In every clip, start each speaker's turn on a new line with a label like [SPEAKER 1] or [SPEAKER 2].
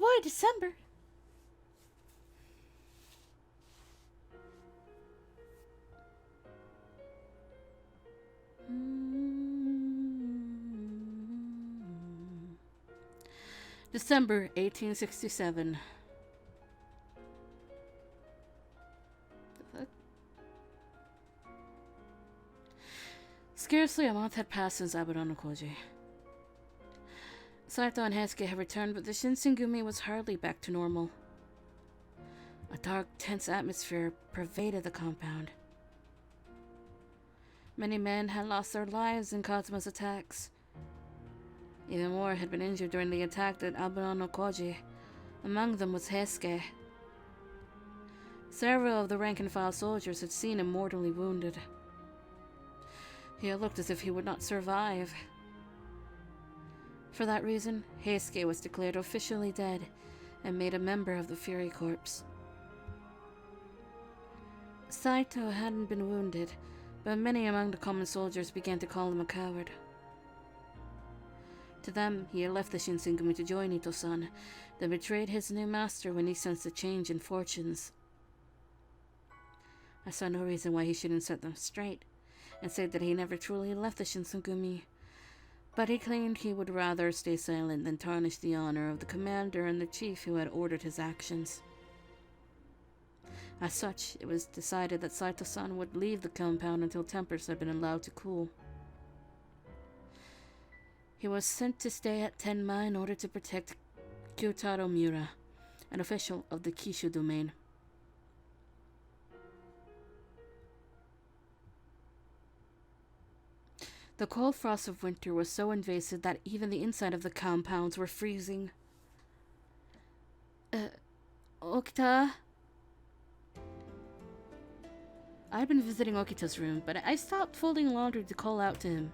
[SPEAKER 1] boy, December. December 1867. The fuck? Scarcely a month had passed since Aburonokoji. Saito and Heisuke had returned, but the Shinsengumi was hardly back to normal. A dark, tense atmosphere pervaded the compound. Many men had lost their lives in Kazuma's attacks. Even more had been injured during the attack at Aburonokoji. Among them was Heisuke. Several of the rank-and-file soldiers had seen him mortally wounded. He had looked as if he would not survive. For that reason, Heisuke was declared officially dead and made a member of the Fury Corps. Saito hadn't been wounded, but many among the common soldiers began to call him a coward. To them, he had left the Shinsengumi to join Ito-san, then betrayed his new master when he sensed a change in fortunes. I saw no reason why he shouldn't set them straight, and said that he never truly left the Shinsengumi, but he claimed he would rather stay silent than tarnish the honor of the commander and the chief who had ordered his actions. As such, it was decided that Saito-san would leave the compound until tempers had been allowed to cool. He was sent to stay at Tenma in order to protect Kyotaro Miura, an official of the Kishu domain. The cold frost of winter was so invasive that even the inside of the compounds were freezing. Okita? I'd been visiting Okita's room, but I stopped folding laundry to call out to him.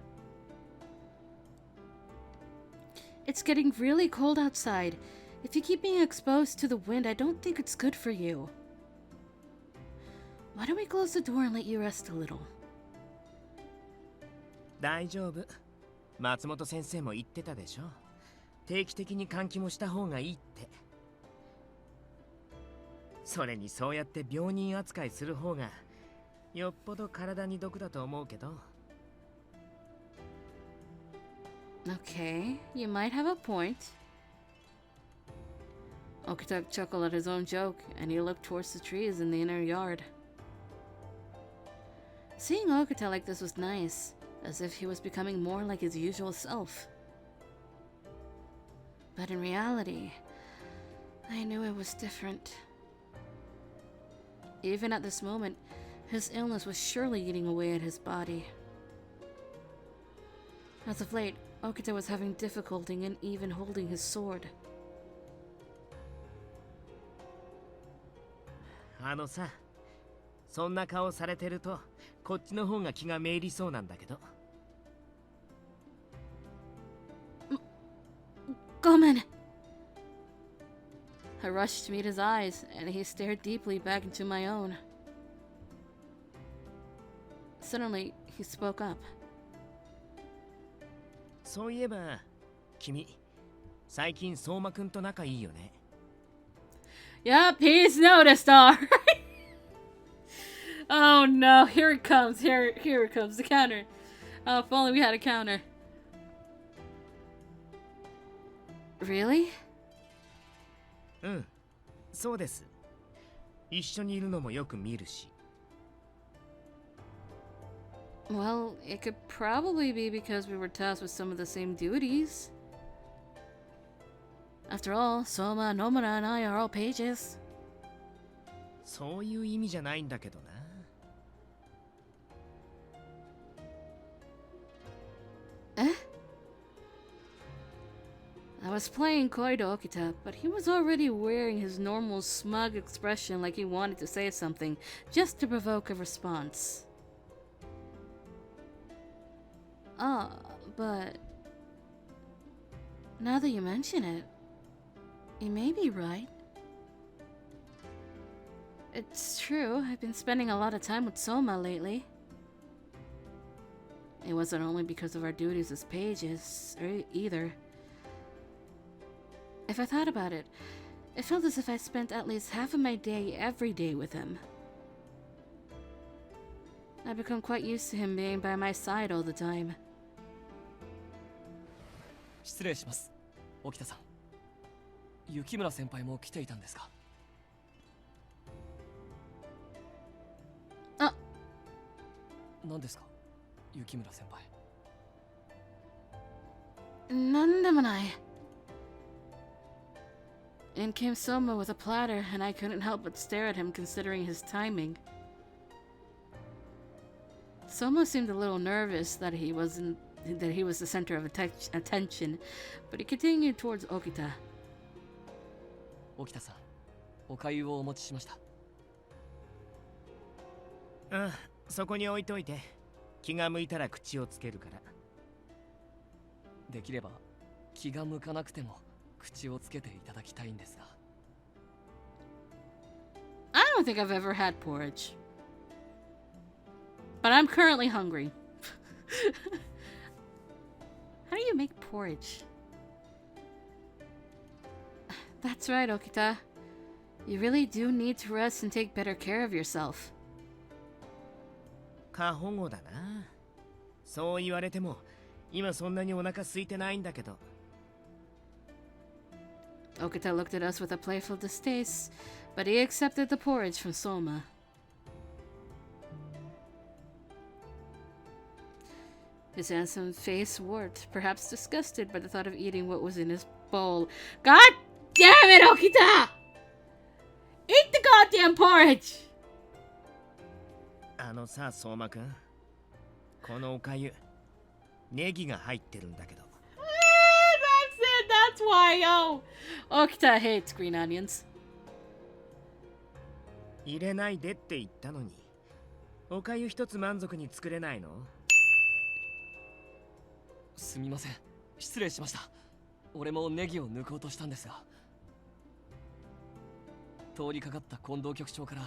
[SPEAKER 1] It's getting really cold outside. If you keep being exposed to the wind, I don't think it's good for you. Why don't we close the door and let you rest a little?
[SPEAKER 2] 大丈夫。松本先生も言ってたでしょ。定期的に換気もした方がいいって。それにそうやって病人扱いする方がよっぽど体に毒だと思うけど。
[SPEAKER 1] Okay, you might have a point. Okita chuckled at his own joke, and he looked towards the trees in the inner yard. Seeing Okita like this was nice, as if he was becoming more like his usual self. But in reality, I knew it was different. Even at this moment, his illness was surely eating away at his body. As of late, Okita was having difficulty in even holding his sword.
[SPEAKER 2] あのさ、そんな顔されてるとこっちの方が気がめいりそうなんだけど。
[SPEAKER 1] Gomen! I rushed to meet his eyes, and he stared deeply back into my own. Suddenly, he spoke up.
[SPEAKER 2] そういえば、君、最近相馬くんと仲いいよね。
[SPEAKER 1] Yep, he's noticed, alright. Oh no, here it comes, here it comes, the counter. Oh, if only we had a counter. Really?
[SPEAKER 2] うん、そうです。一緒にいるのもよく見るし。
[SPEAKER 1] Well, it could probably be because we were tasked with some of the same duties. After all, Souma, Nomura, and I are all pages.
[SPEAKER 2] そういう意味じゃないんだけどな。
[SPEAKER 1] Eh? I was playing coy to Okita, but he was already wearing his normal smug expression like he wanted to say something, just to provoke a response. But now that you mention it, you may be right. It's true, I've been spending a lot of time with Souma lately. It wasn't only because of our duties as pages, either. If I thought about it, it felt as if I spent at least half of my day every day with him. I've become quite used to him being by my side all the time.
[SPEAKER 3] 失礼します。沖田さん。雪村先輩も来ていたんですか？
[SPEAKER 1] あ、
[SPEAKER 3] 何ですか？雪村先輩。
[SPEAKER 1] なんでもない。In came Souma with a platter, and I couldn't help but stare at him considering his timing. Souma seemed a little nervous that he was the center of attention, but he continued towards Okita.
[SPEAKER 3] 沖田さん、お粥をお持ちしました。
[SPEAKER 2] うん、そこに置いといて。気が向いたら口をつけるから。
[SPEAKER 3] できれば気が向かなくても口をつけていただきたいんですが。
[SPEAKER 1] I don't think I've ever had porridge, but I'm currently hungry. How do you make porridge? That's right, Okita. You really do need to rest and take better care of yourself.
[SPEAKER 2] 過保護だな。そう言われても今そんなにお腹空いてないんだけど。
[SPEAKER 1] Okita looked at us with a playful distaste, but he accepted the porridge from Souma. His handsome face worked, perhaps disgusted by the thought of eating what was in his bowl. God damn it, Okita! Eat the goddamn porridge!
[SPEAKER 2] あのさ、相馬くん。このおかゆ、ネギが入ってるんだけど。
[SPEAKER 1] That's why, yo! Okita hates green onions.
[SPEAKER 2] 入れないでって言ったのに。おかゆ一つ満足に作れないの？
[SPEAKER 3] すみません。失礼しました。俺もネギを抜こうとしたんですが。通りかかった近藤局長から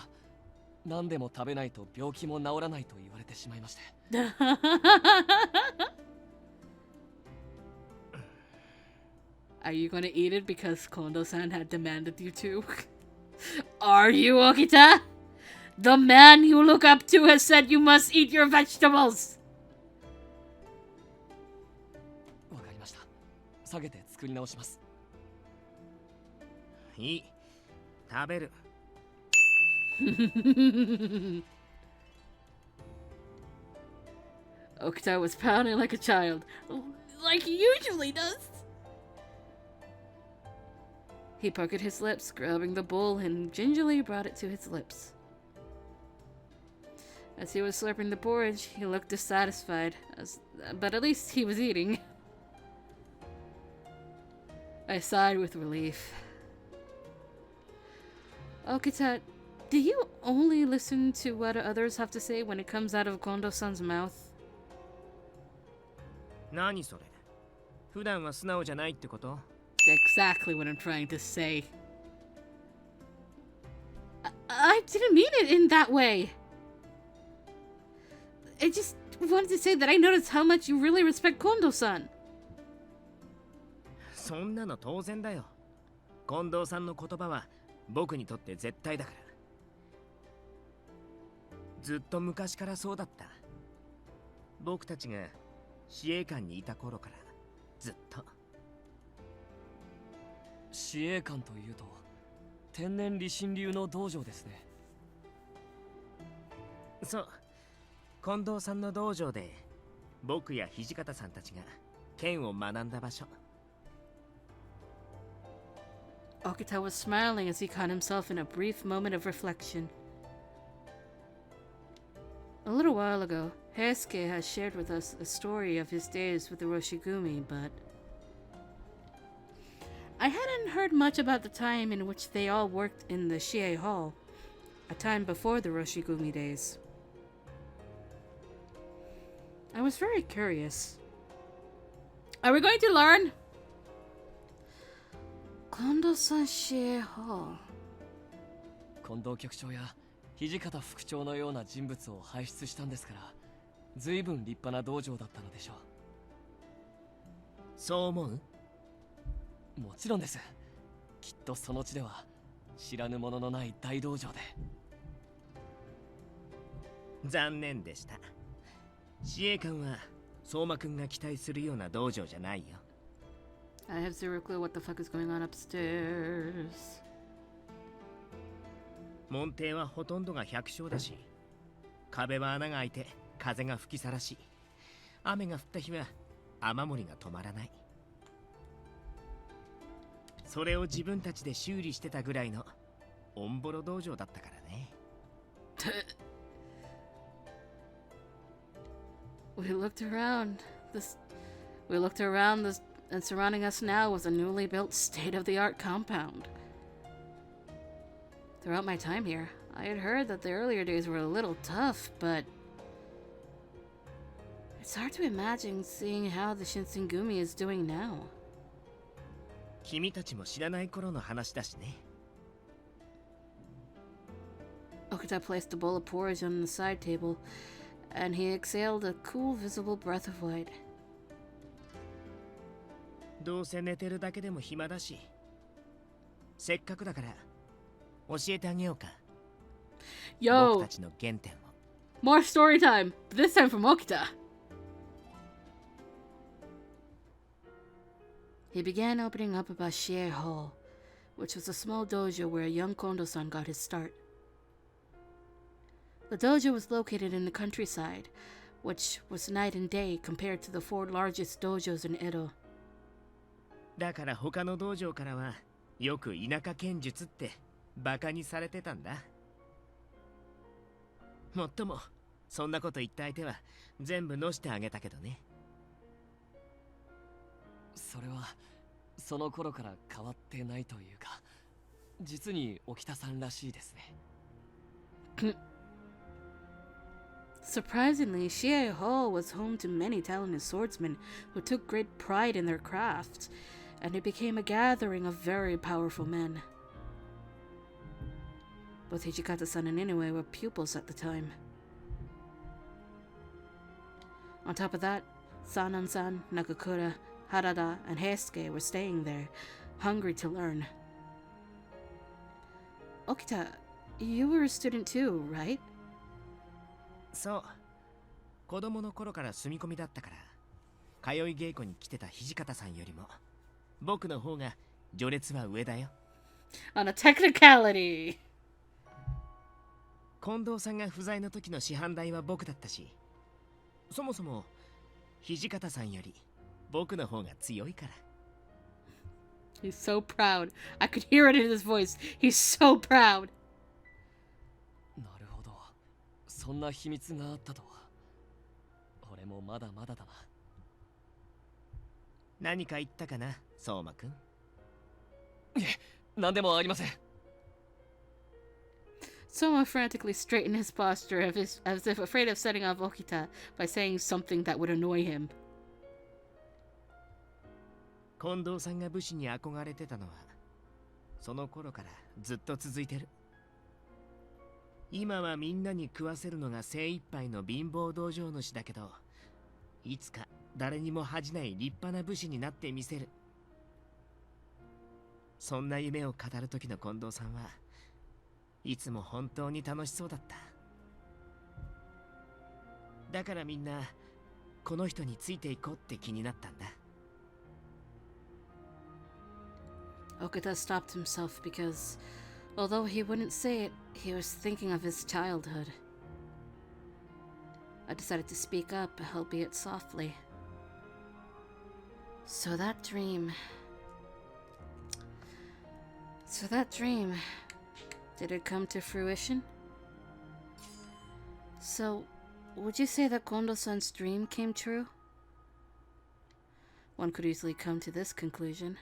[SPEAKER 3] 何でも食べないと病気も治らないと言われてしまいまして。
[SPEAKER 1] Are you gonna eat it because Kondo-san had demanded you to? Are you, Okita? The man you look up to has said you must eat your vegetables!
[SPEAKER 3] わかりました。下げて作り直します。
[SPEAKER 2] いい。食べる。
[SPEAKER 1] Okita was pouting like a child, like he usually does. He puckered his lips, grabbing the bowl, and gingerly brought it to his lips. As he was slurping the porridge, he looked dissatisfied, but at least he was eating. I sighed with relief. Okita, do you only listen to what others have to say when it comes out of Kondo-san's mouth?
[SPEAKER 2] 何それ？普段は素直じゃないってこと？
[SPEAKER 1] Exactly what I'm trying to say. I didn't mean it in that way. I just wanted to say that I noticed how much you really respect Kondo-san.
[SPEAKER 2] そんなの当然だよ。近藤さんの言葉は僕にとって絶対だから。ずっと昔からそうだった。僕たちが司令官にいた頃からずっと。
[SPEAKER 3] 司令官というと天然理心流の道場ですね。
[SPEAKER 2] そう。近藤さんの道場で僕や土方さんたちが剣を学んだ場所。
[SPEAKER 1] Okita was smiling as he caught himself in a brief moment of reflection. A little while ago, Heisuke had shared with us a story of his days with the Roshigumi, but I hadn't heard much about the time in which they all worked in the Shiei Hall, a time before the Roshigumi days. I was very curious. Are we going to learn? Kondo-san Shiei Hall.
[SPEAKER 3] 近藤局長や土方副長のような人物を輩出したんですから、随分立派な道場だったのでしょう。
[SPEAKER 2] そう思う？
[SPEAKER 3] もちろんです。きっとその地では知らぬもののない大道場で。
[SPEAKER 2] 残念でした。司令官は相馬くんが期待するような道場じゃないよ。
[SPEAKER 1] I have zero clue what the fuck is going on upstairs.
[SPEAKER 2] 門弟はほとんどが百姓だし、壁は穴が開いて風が吹きさらし、雨が降った日は雨漏りが止まらない。それを自分たちで修理してたぐらいのオンボロ道場だったからね。
[SPEAKER 1] We looked around. And surrounding us now was a newly built state-of-the-art compound. Throughout my time here, I had heard that the earlier days were a little tough, but it's hard to imagine seeing how the Shinsengumi is doing now.
[SPEAKER 2] 君たちも知らない頃の話だしね。
[SPEAKER 1] Okuta placed a bowl of porridge on the side table, and he exhaled a cool, visible breath of light.
[SPEAKER 2] どうせ寝てるだけでも暇だし、せっかくだから教えてあげようか。僕
[SPEAKER 1] Yo,
[SPEAKER 2] たちの原点を。
[SPEAKER 1] more story time, but this time from Okuta. He began opening up about Shiei Hall, which was a small dojo where young Kondo-san got his start. The dojo was located in the countryside, which was night and day compared to the 4 largest dojos in Edo.
[SPEAKER 2] だから他の道場からはよく田舎剣術ってバカにされてたんだ。もっともそんなこと言った相手は全部のしてあげたけどね。
[SPEAKER 3] それはその頃から変わってないというか、実に沖田さんらしいですね。
[SPEAKER 1] Surprisingly, Shiei Hall was home to many talented swordsmen who took great pride in their craft, and it became a gathering of very powerful men. Both Hijikata-san and Inoue were pupils at the time. On top of that, Sanan-san, Nakakura, Harada, and Heisuke were staying there, hungry to learn. Okita, you were a student too, right?
[SPEAKER 2] そう。子供の頃から住み込みだったから、通い稽古に来てた土方さんよりも僕の方が序列は上だよ。
[SPEAKER 1] On a technicality.
[SPEAKER 2] 近藤さんが不在の時の師範代は僕だったし、そもそも土方さんより僕の方が強いから。
[SPEAKER 1] He's so proud. I could hear it in his voice. He's so proud.
[SPEAKER 3] なるほど、そんな秘密があったとは。俺もまだまだだな。
[SPEAKER 2] 何か言ったかな、相馬くん。
[SPEAKER 3] いえ、何でもありません。
[SPEAKER 1] Souma frantically straightened his posture as if afraid of setting off Okita by saying something that would annoy him.
[SPEAKER 2] 近藤さんが武士に憧れてたのはその頃からずっと続いてる。今はみんなに食わせるのが精一杯の貧乏道場主だけど、いつか誰にも恥じない立派な武士になってみせる。そんな夢を語る時の近藤さんはいつも本当に楽しそうだった。だからみんなこの人についていこうって気になったんだ。
[SPEAKER 1] Okita stopped himself because, although he wouldn't say it, he was thinking of his childhood. I decided to speak up, albeit softly. So that dream, did it come to fruition? So, would you say that Kondo-san's dream came true? One could easily come to this conclusion.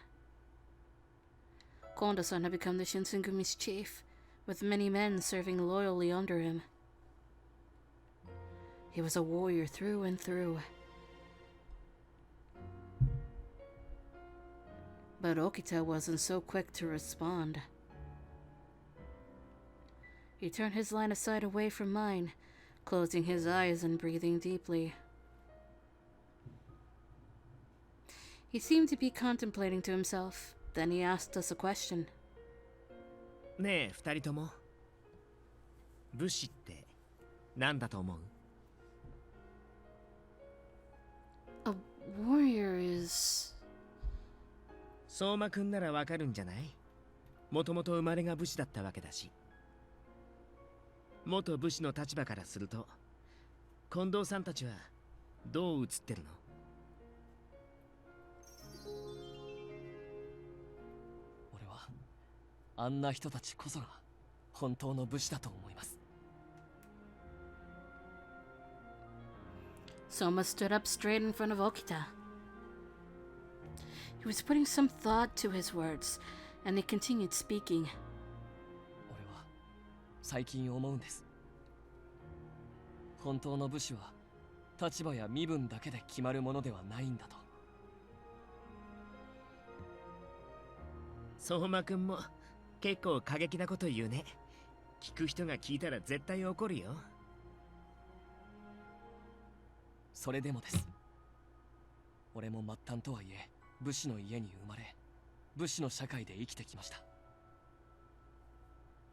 [SPEAKER 1] Kondo-san had become the Shinsengumi's chief, with many men serving loyally under him. He was a warrior through and through. But Okita wasn't so quick to respond. He turned his line of sight away from mine, closing his eyes and breathing deeply. He seemed to be contemplating to himself, Then he asked us a question.
[SPEAKER 2] ねえ二人とも、武士って何だと思う？
[SPEAKER 1] A warrior is...
[SPEAKER 2] 相馬くんならわかるんじゃない？もともと生まれが武士だったわけだし。元武士の立場からすると、近藤さんたちはどう映ってるの？
[SPEAKER 3] 俺はあんな人たちこそが本当の武士だと思います。
[SPEAKER 1] Soma stood up straight in front of Okita. He was putting some thought to his words, and he continued speaking.
[SPEAKER 3] 俺は最近思うんです。本当の武士は立場や身分だけで決まるものではないんだと。
[SPEAKER 2] 相馬くんも結構過激なこと言うね。聞く人が聞いたら絶対怒るよ。
[SPEAKER 3] それでもです。俺も末端とはいえ武士の家に生まれ、武士の社会で生きてきました。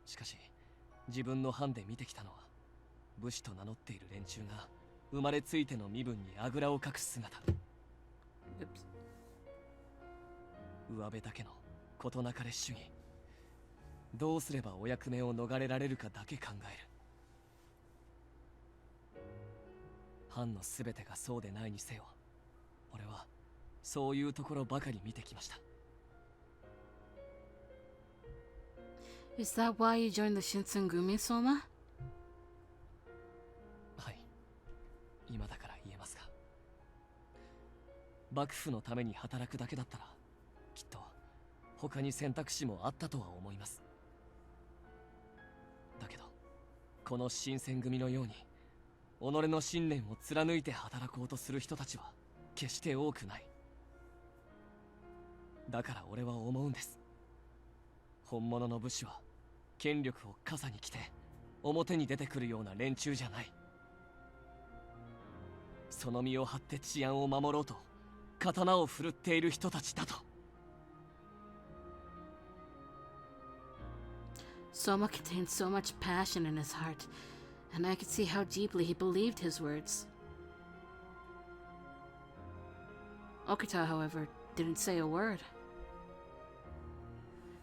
[SPEAKER 3] しかし自分の班で見てきたのは、武士と名乗っている連中が生まれついての身分にあぐらをかく姿。上辺だけの事なかれ主義。どうすればお役目を逃れられるかだけ考える。藩の全てがそうでないにせよ、俺はそういうところばかり見てきました。
[SPEAKER 1] Is that why you joined the Shinsengumi, Soma?
[SPEAKER 3] はい、今だから言えますが、幕府のために働くだけだったらきっと他に選択肢もあったとは思います。だけどこの新選組のように己の信念を貫いて働こうとする人たちは決して多くない。だから俺は思うんです。本物の武士は権力を傘に着て表に出てくるような連中じゃない。その身を張って治安を守ろうと刀を振るっている人たちだと。
[SPEAKER 1] Soma contained so much passion in his heart, and I could see how deeply he believed his words. Okita, however, didn't say a word.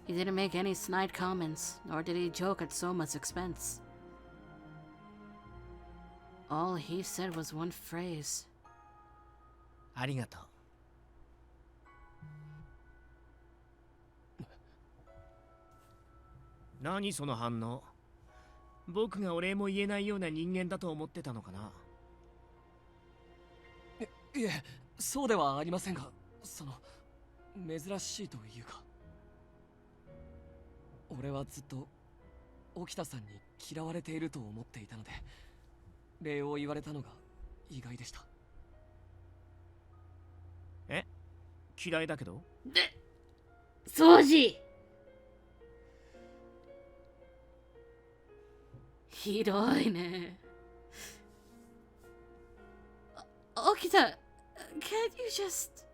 [SPEAKER 1] He didn't make any snide comments, nor did he joke at Soma's expense. All he said was one phrase.
[SPEAKER 2] ありがとう。何その反応？僕がお礼も言えないような人間だと思ってたのかな？
[SPEAKER 3] いえ、そうではありませんが、珍しいというか、俺はずっと沖田さんに嫌われていると思っていたので、礼を言われたのが意外でした。
[SPEAKER 2] え？嫌いだけど？
[SPEAKER 1] 掃除！ひどいね。Okita, can't you just...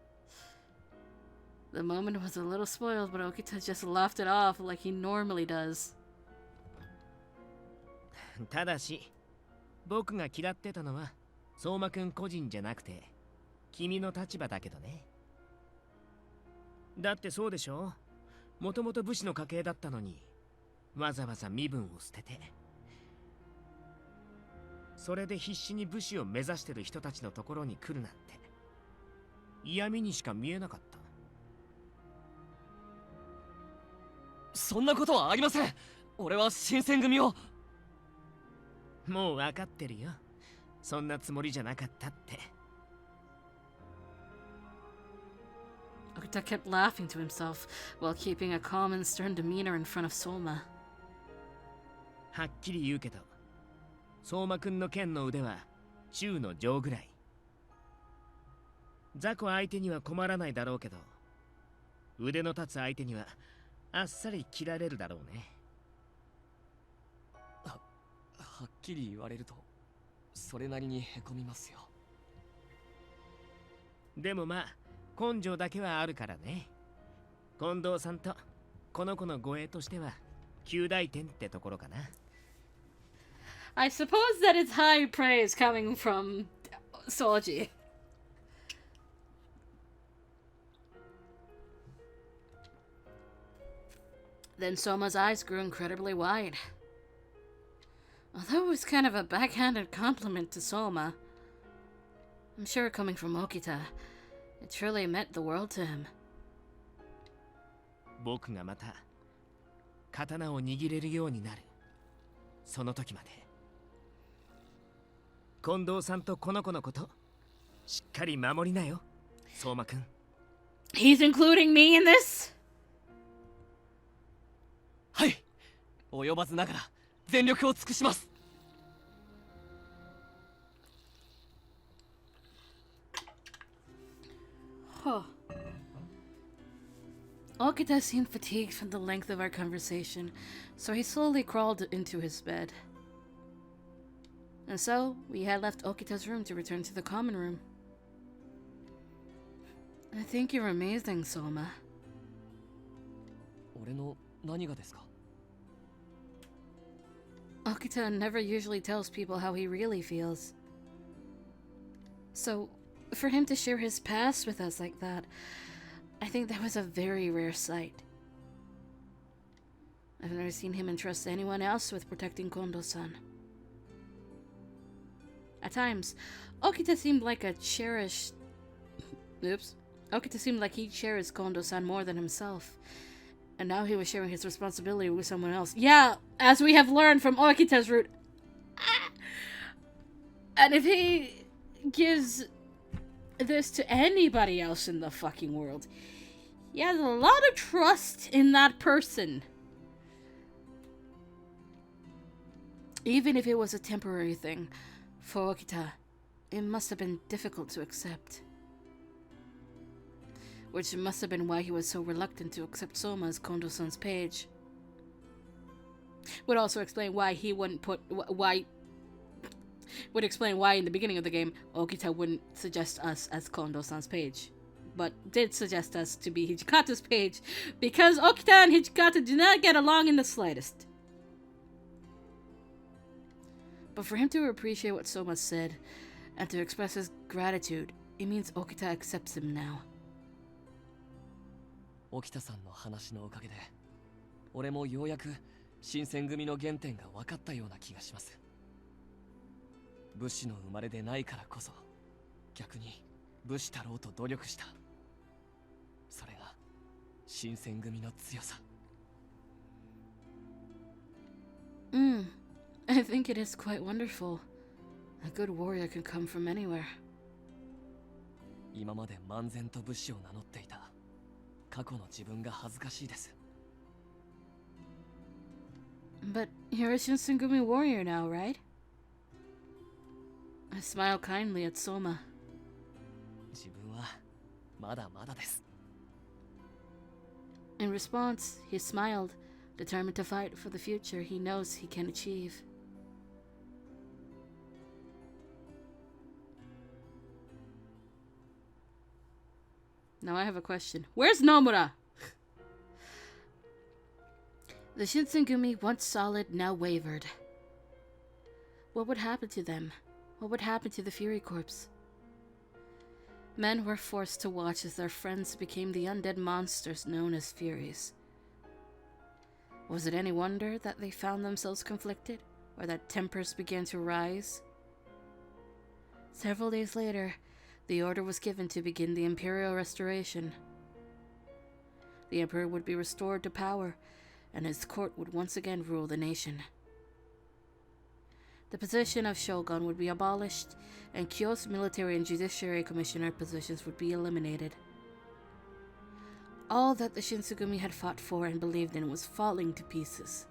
[SPEAKER 1] The moment was a little spoiled, but Okita just laughed it off like he normally does.
[SPEAKER 2] ただし、僕が嫌ってたのは相馬くん個人じゃなくて君の立場だけどね。だってそうでしょ？もともと武士の家系だったのにわざわざ身分を捨てて、それで必死に武士を目指してる人たちのところに来るなんて嫌味にしか見えなかった。
[SPEAKER 3] そんなことはありません。俺は新選組を。
[SPEAKER 2] もう分かってるよ。そんなつもりじゃなかったって。
[SPEAKER 1] Okita kept laughing to himself while keeping a calm and stern demeanor in front of Souma.
[SPEAKER 2] はっきり言うけど、相馬くんの剣の腕は中の上ぐらい。雑魚相手には困らないだろうけど、腕の立つ相手にはあっさり切られるだろうね。
[SPEAKER 3] はっきり言われるとそれなりにへこみますよ。
[SPEAKER 2] でもまあ根性だけはあるからね。近藤さんとこの子の護衛としては及第点ってところかな。
[SPEAKER 1] I suppose that it's high praise coming from Soji. Then Soma's eyes grew incredibly wide. Although it was kind of a backhanded compliment to Souma, I'm sure coming from Okita, it truly meant the world to him.
[SPEAKER 2] 僕がまた刀を握れるようになるその時まで近藤さんとこの子のことしっかり守りなよ、相馬くん。
[SPEAKER 1] He's including me in this?
[SPEAKER 3] はい、及ばずながら全力を尽くします。
[SPEAKER 1] Huh. Okita seemed fatigued from the length of our conversation, so he slowly crawled into his bed. And so, we had left Okita's room to return to the common room. I think you're amazing, Souma.
[SPEAKER 3] 俺の何がですか？
[SPEAKER 1] Okita never usually tells people how he really feels. So, for him to share his past with us like that, I think that was a very rare sight. I've never seen him entrust anyone else with protecting Kondo-san. At times, Okita seemed like he cherished Kondo-san more than himself. And now he was sharing his responsibility with someone else. Yeah, as we have learned from Okita's route. And if he gives this to anybody else in the fucking world, he has a lot of trust in that person. Even if it was a temporary thing, for Okita, it must have been difficult to accept. Which must have been why he was so reluctant to accept Souma as Kondo-san's page. Would also explain why he wouldn't would explain why in the beginning of the game Okita wouldn't suggest us as Kondo-san's page, but did suggest us to be Hijikata's page, because Okita and Hijikata do not get along in the slightest. But for him to appreciate what Souma said, and to express his gratitude, it means Okita accepts him now.
[SPEAKER 3] 沖田さんの話のおかげで俺もようやく新選組の原点が分かったような気がします。武士の生まれでないからこそ逆に武士太郎と努力した。それが新選組の強さ。
[SPEAKER 1] I think it is quite wonderful. A good warrior can come from anywhere.
[SPEAKER 3] 今まで漫然と武士を名乗っていた過去の自分が恥ずかしいです。
[SPEAKER 1] But you're a Shinsengumi warrior now, right? I smiled kindly at Souma.
[SPEAKER 3] 自分はまだまだです。
[SPEAKER 1] In response, he smiled, determined to fight for the future he knows he can achieve. Now I have a question. Where's Nomura? The Shinsengumi, once solid, now wavered. What would happen to them? What would happen to the Fury Corps? Men were forced to watch as their friends became the undead monsters known as Furies. Was it any wonder that they found themselves conflicted, or that tempers began to rise? Several days later, the order was given to begin the Imperial Restoration. The Emperor would be restored to power, and his court would once again rule the nation. The position of Shogun would be abolished, and Kyo's military and judiciary commissioner positions would be eliminated. All that the Shinsengumi had fought for and believed in was falling to pieces.